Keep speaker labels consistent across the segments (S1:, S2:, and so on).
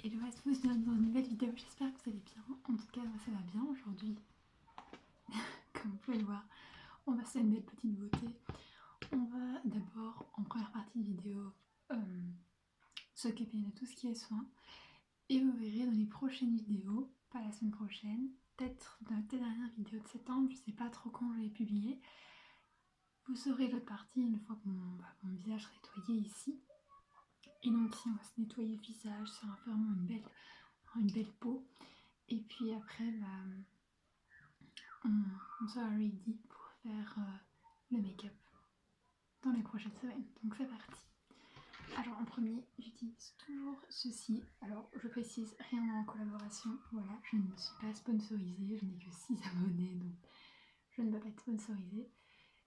S1: Et le reste, vous dans une nouvelle vidéo, j'espère que vous allez bien. En tout cas, moi ça va bien aujourd'hui. Comme vous pouvez le voir, on va se faire une belle petite beauté. On va d'abord, en première partie de vidéo, s'occuper de tout ce qui est soins. Et vous verrez dans les prochaines vidéos, pas la semaine prochaine, peut-être dans la dernière vidéo de septembre, je sais pas trop quand je vais publier. Vous saurez l'autre partie une fois que mon visage sera nettoyé ici. Et donc si on va se nettoyer le visage, ça va faire vraiment une belle peau. Et puis après, on sera ready pour faire le make-up dans les prochaines semaines. Donc c'est parti. Alors en premier, j'utilise toujours ceci. Alors je précise, rien en collaboration. Voilà, je ne suis pas sponsorisée, je n'ai que 6 abonnés, donc je ne peux pas être sponsorisée.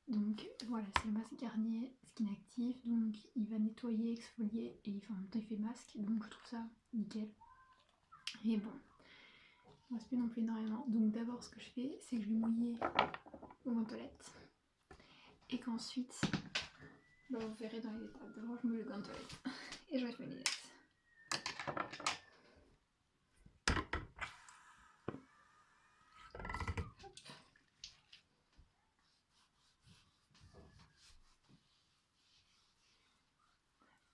S1: Donc voilà, c'est le masque Garnier Skin Active. Donc il va nettoyer, exfolier et en même temps il fait masque. Donc je trouve ça nickel. Et bon, il ne reste plus non plus énormément. Donc d'abord ce que je fais, c'est que je vais mouiller mon gantolette. Et qu'ensuite, vous verrez dans les étapes. D'abord je mouille le gantolette. Et je vais mes lunettes.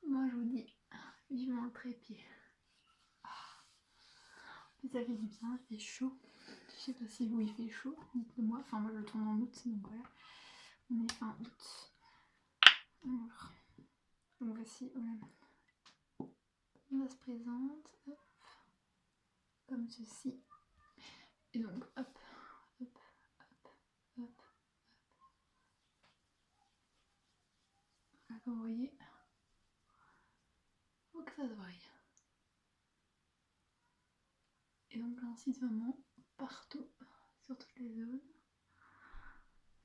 S1: Moi je vous dis, vivement le trépied. Ça fait du bien, il fait chaud. Je sais pas si vous il fait chaud, dites-le moi. Enfin moi je le tourne en août, donc voilà. On est fin août. Alors, donc voici, voilà. Ça se présente, hop, comme ceci. Et donc hop, hop, hop, hop, hop. Là comme vous voyez, faut que ça se voie. Et donc j'incite vraiment partout, sur toutes les zones.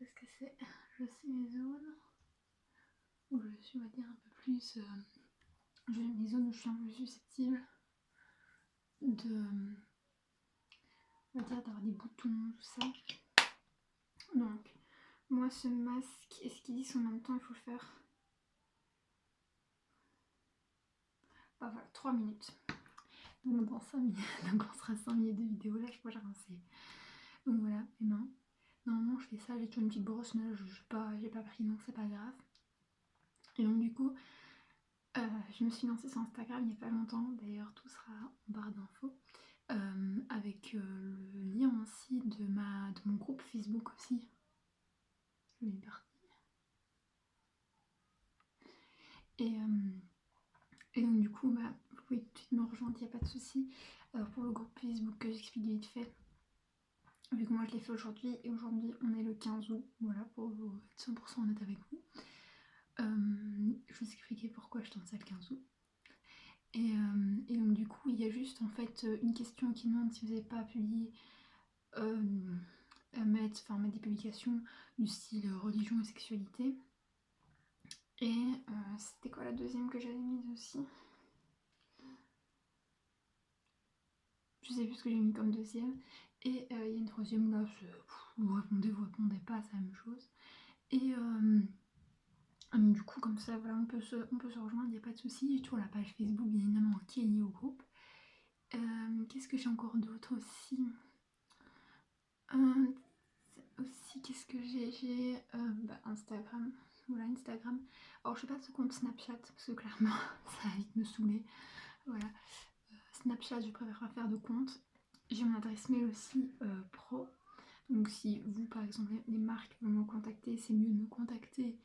S1: Parce que c'est, je sais mes zones où je suis, on va dire, un peu plus, mes zones où je suis un peu plus susceptible de, on va dire, d'avoir des boutons, tout ça. Donc, moi ce masque, est-ce qu'ils disent en même temps, il faut le faire, bah voilà, 3 minutes. Donc dans 5 minutes, donc on sera 5 minutes de vidéo, là je pourrais avancer. Donc voilà, mes mains. Normalement je fais ça, j'ai toujours une petite brosse, mais là j'ai pas pris, donc c'est pas grave. Et donc du coup, je me suis lancée sur Instagram il n'y a pas longtemps, d'ailleurs tout sera en barre d'infos, avec le lien aussi de mon groupe Facebook aussi. Je l'ai parti. Et donc du coup, vous pouvez tout de suite me rejoindre, il n'y a pas de souci. Pour le groupe Facebook que j'explique vite fait, vu que moi je l'ai fait aujourd'hui, et aujourd'hui on est le 15 août, voilà, pour être 100% honnête avec vous. Je vais vous expliquer pourquoi je tente ça le 15 août. Et donc du coup, il y a juste en fait une question qui demande si vous n'avez pas publié, mettre des publications du style religion et sexualité. Et c'était quoi la deuxième que j'avais mise aussi? Je sais plus ce que j'ai mis comme deuxième. Et il y a une troisième là, vous répondez pas, c'est la même chose. Et du coup comme ça voilà, on peut se rejoindre, il n'y a pas de souci. J'ai toujours la page Facebook bien évidemment qui est liée au groupe. Qu'est-ce que j'ai encore d'autre aussi? Qu'est-ce que j'ai Instagram. Voilà, Instagram. Alors je sais pas ce compte Snapchat parce que clairement ça va vite me saouler. Voilà. Snapchat, je préfère pas faire de compte. J'ai mon adresse mail aussi pro. Donc si vous par exemple les marques veulent me contacter, c'est mieux de me contacter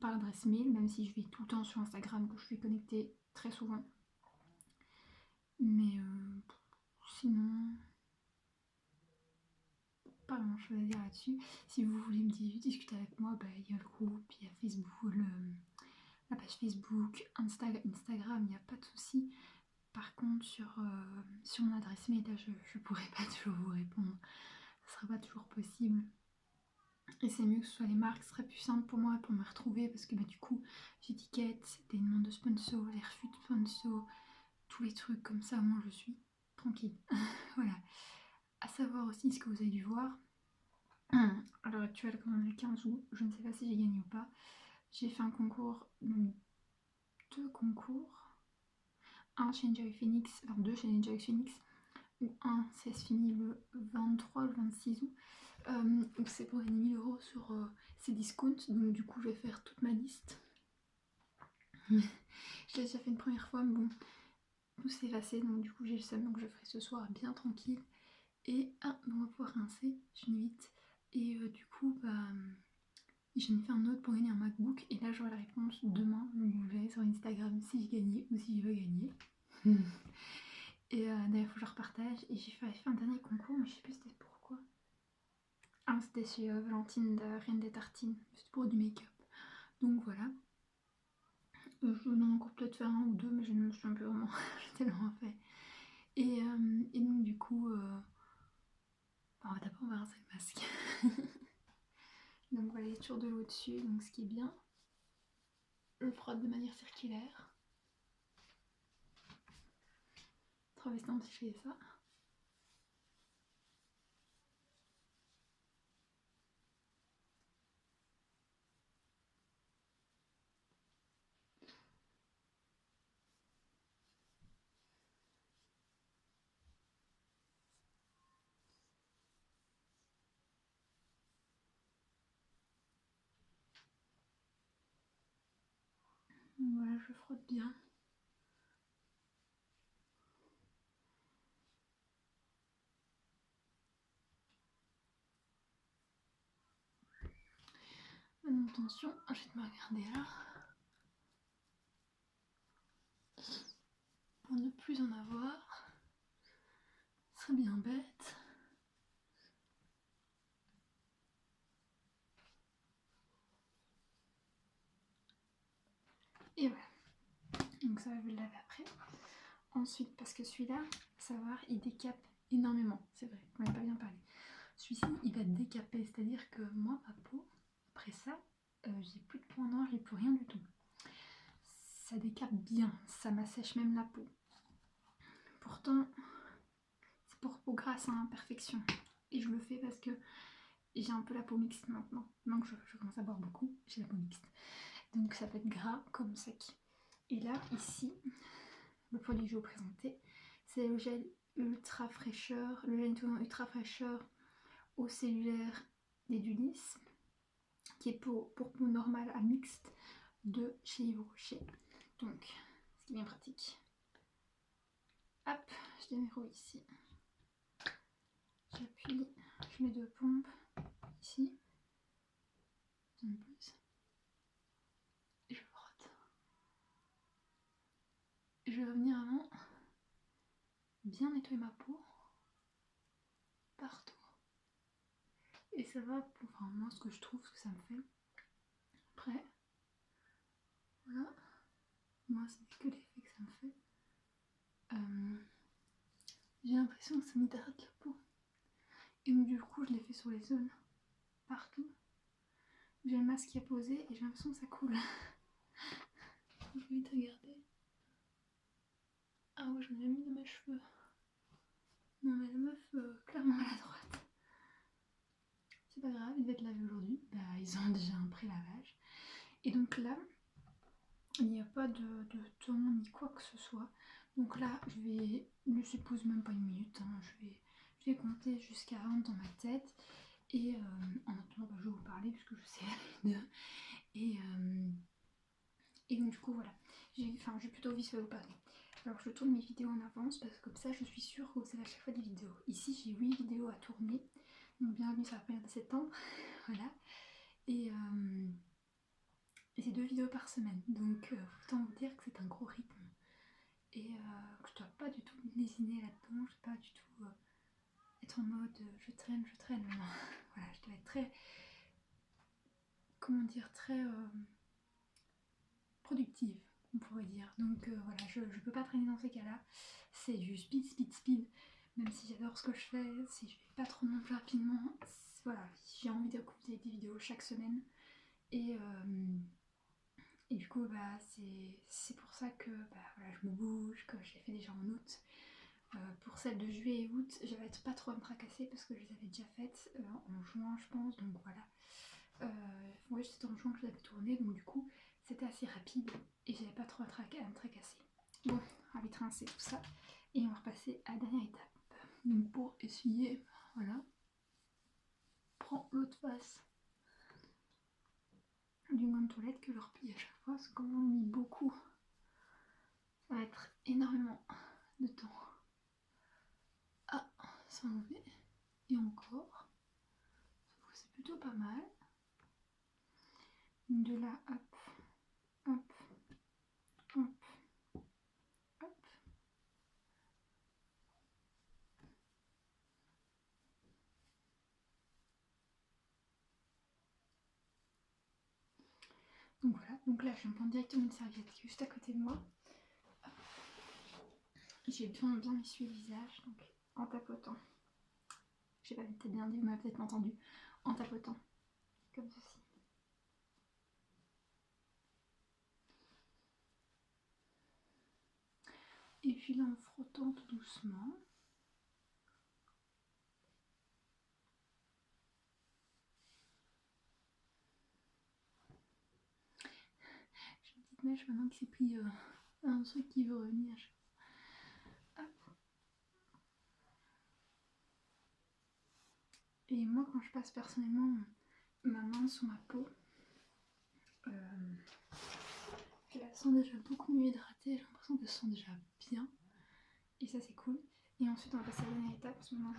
S1: par adresse mail, même si je vais tout le temps sur Instagram, que je suis connectée très souvent. Mais sinon, pas grand chose à dire là-dessus. Si vous voulez me discuter avec moi, il y a le groupe, il y a Facebook, la page Facebook, Instagram, il n'y a pas de souci. Par contre, sur mon adresse mail, là, je pourrais pas toujours vous répondre. Ce sera pas toujours possible. Et c'est mieux que ce soit les marques, ce serait plus simple pour moi pour me retrouver parce que du coup, j'étiquette des demandes de sponsor, les refus de sponsor, tous les trucs comme ça, moi je suis tranquille. Voilà. À savoir aussi ce que vous avez dû voir. À l'heure actuelle, comme on est le 15 août, je ne sais pas si j'ai gagné ou pas. J'ai fait un concours, donc 2 concours. un chez Enjoy Phoenix, enfin 2 chez Enjoy Phoenix, ou un ça se finit le 23 ou le 26 août, où c'est pour gagner 1000 € sur ces discounts, donc du coup je vais faire toute ma liste. Je l'ai déjà fait une première fois, mais bon, tout s'est effacé, donc du coup j'ai le seum, donc je ferai ce soir bien tranquille. Et on va pouvoir rincer, je vite. Et du coup, j'en ai fait un autre pour gagner un MacBook. Et là, j'aurai la réponse demain. Donc vous verrez sur Instagram si j'ai gagné ou si je veux gagner. Et d'ailleurs, il faut que je repartage. Et j'ai fait un dernier concours, mais je sais plus c'était pourquoi. Ah, c'était chez Valentine de Reine des Tartines. C'était pour du make-up. Donc voilà. Je vais encore peut-être faire un ou deux, mais je ne me souviens plus vraiment. J'ai tellement fait. Et donc du coup, d'abord on va rincer le masque. Donc voilà, il y a toujours de l'eau dessus, donc ce qui est bien. Je le frotte de manière circulaire. Trop vestant si je fais ça. Donc voilà, je frotte bien. Maintenant attention, je vais te me regarder là. Pour ne plus en avoir. Ce serait bien bête. Et voilà. Donc ça, je vais le laver après. Ensuite, parce que celui-là, savoir, il décape énormément. C'est vrai, on n'avait pas bien parlé. Celui-ci, il va décaper, c'est-à-dire que moi, ma peau, après ça, j'ai plus de points noirs, j'ai plus rien du tout. Ça décape bien, ça m'assèche même la peau. Pourtant, c'est pour peau grasse à imperfection. Et je le fais parce que j'ai un peu la peau mixte maintenant. Donc je commence à boire beaucoup, j'ai la peau mixte. Donc ça peut être gras comme sec. Et là, ici, le produit que je vais vous présenter, c'est le gel ultra fraîcheur, le gel nettoyant ultra fraîcheur eau cellulaire d'Edulis, qui est pour peau normale à mixte de chez Yves Rocher. Donc, ce qui est bien pratique. Hop, je déverrouille ici. J'appuie, je mets 2 pompes ici. Un plus. Et je frotte. Je vais revenir avant bien nettoyer ma peau partout. Et ça va pour, enfin moi ce que je trouve, ce que ça me fait. Après, voilà. Moi c'est que l'effet que ça me fait. J'ai l'impression que ça m'hydrate la peau. Et donc du coup je l'ai fait sur les zones partout. J'ai le masque qui est posé et j'ai l'impression que ça coule. Je vais vite regarder. Ah ouais, j'en ai mis dans mes cheveux. Non mais la meuf, clairement maladroite. C'est pas grave, ils devaient être lavés aujourd'hui. Bah, ils ont déjà un pré-lavage. Et donc là, il n'y a pas de temps ni quoi que ce soit. Donc là, je vais, ne suppose même pas une minute, hein, je vais compter jusqu'à 20 dans ma tête. Et en attendant, je vais vous parler puisque je sais les deux. Et donc du coup, voilà. J'ai plutôt envie de vous parler. Alors je tourne mes vidéos en avance parce que comme ça, je suis sûre que vous avez à chaque fois des vidéos. Ici, j'ai 8 vidéos à tourner. Donc bienvenue sur la première de septembre. Voilà. Et c'est 2 vidéos par semaine. Donc autant vous dire que c'est un gros rythme. Et que je dois pas du tout me lésiner là-dedans. Je dois pas du tout être en mode je traîne. Non. Voilà, je dois être très, comment dire, très productive, on pourrait dire. Donc voilà, je peux pas traîner dans ces cas-là. C'est du speed. Même si j'adore ce que je fais, si je vais pas trop non plus rapidement, voilà, j'ai envie d'écouter des vidéos chaque semaine. Et du coup, c'est pour ça que voilà, je me bouge, que je l'ai fait déjà en août. Pour celle de juillet et août, je vais pas trop à me tracasser parce que je les avais déjà faites en juin, je pense. Donc voilà. Ouais, c'était en juin que je les avais tournées, donc du coup, c'était assez rapide et j'avais pas trop à me tracasser. Bon, on va vite rincer tout ça et on va repasser à la dernière étape. Donc pour essuyer, voilà, prends l'autre face du gant de toilette que je replie à chaque fois, parce que comme on met beaucoup, ça va être énormément de temps à s'enlever. Et encore, c'est plutôt pas mal. De là, hop, hop, hop, hop. Donc voilà, donc là je vais me prendre directement une serviette qui est juste à côté de moi. J'ai besoin de bien m'essuyer le visage, donc en tapotant. Je sais pas, peut-être bien dit, vous m'avez peut-être entendu. En tapotant, comme ceci. Et puis là en frottant tout doucement. J'ai une petite mèche maintenant qui s'est pris un truc qui veut revenir. Hop. Et moi quand je passe personnellement ma main sur ma peau, je la sens déjà beaucoup mieux hydratée, j'ai l'impression qu'elle se sent déjà bien. Et ça c'est cool. Et ensuite on va passer à la dernière étape, parce que maintenant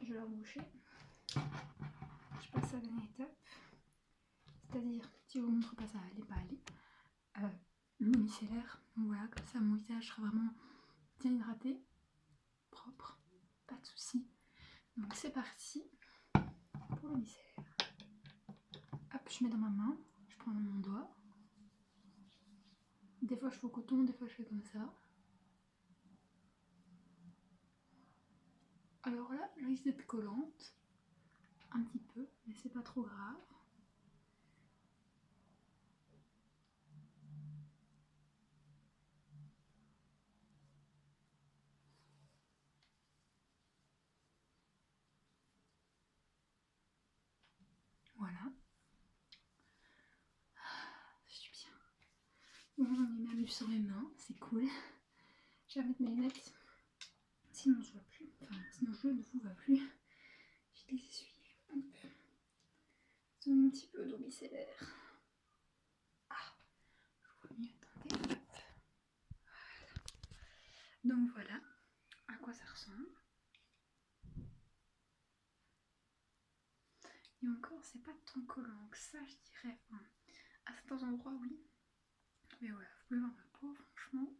S1: je vais la reboucher. Je passe à la dernière étape, c'est-à-dire, si je vous montre pas ça, allez pas aller. L'eau micellaire, donc voilà, comme ça mon visage sera vraiment bien hydraté, propre, pas de soucis. Donc c'est parti pour le micellaire. Hop, je mets dans ma main, je prends dans mon doigt. Des fois je fais au coton, des fois je fais comme ça. Alors là, je risque d'être collante, un petit peu, mais c'est pas trop grave. Voilà. Je suis bien. Bon, j'en ai même eu sur mes mains, c'est cool. Je vais mettre mes lunettes, sinon je vois plus. Enfin, sinon je ne vous vois plus. Je les essuie. Hop. Ils ont mis un petit peu d'eau micellaire. Ah, je vois mieux, attendez. Hop. Voilà. Donc voilà à quoi ça ressemble. Et encore, c'est pas tant collant que ça, je dirais. Enfin, à certains endroits, oui. Mais voilà, vous pouvez voir ma peau, franchement.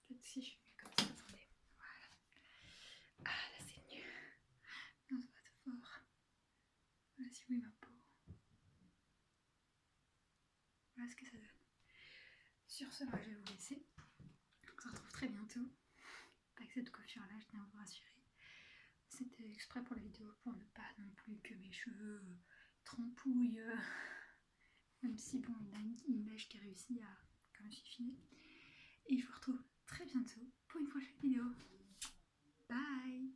S1: Peut-être si je suis mieux comme ça, attendez. Voilà. Ah, là c'est mieux. Non, c'est pas trop fort. Voilà, si vous voyez ma peau. Voilà ce que ça donne. Sur ce, moi je vais vous laisser. On se retrouve très bientôt. Avec cette coiffure-là, je tiens à vous rassurer. C'était exprès pour la vidéo, pour ne pas non plus que mes cheveux trempouillent. Même si bon, il a une mèche qui a réussi à quand même suffire. Et je vous retrouve très bientôt pour une prochaine vidéo. Bye!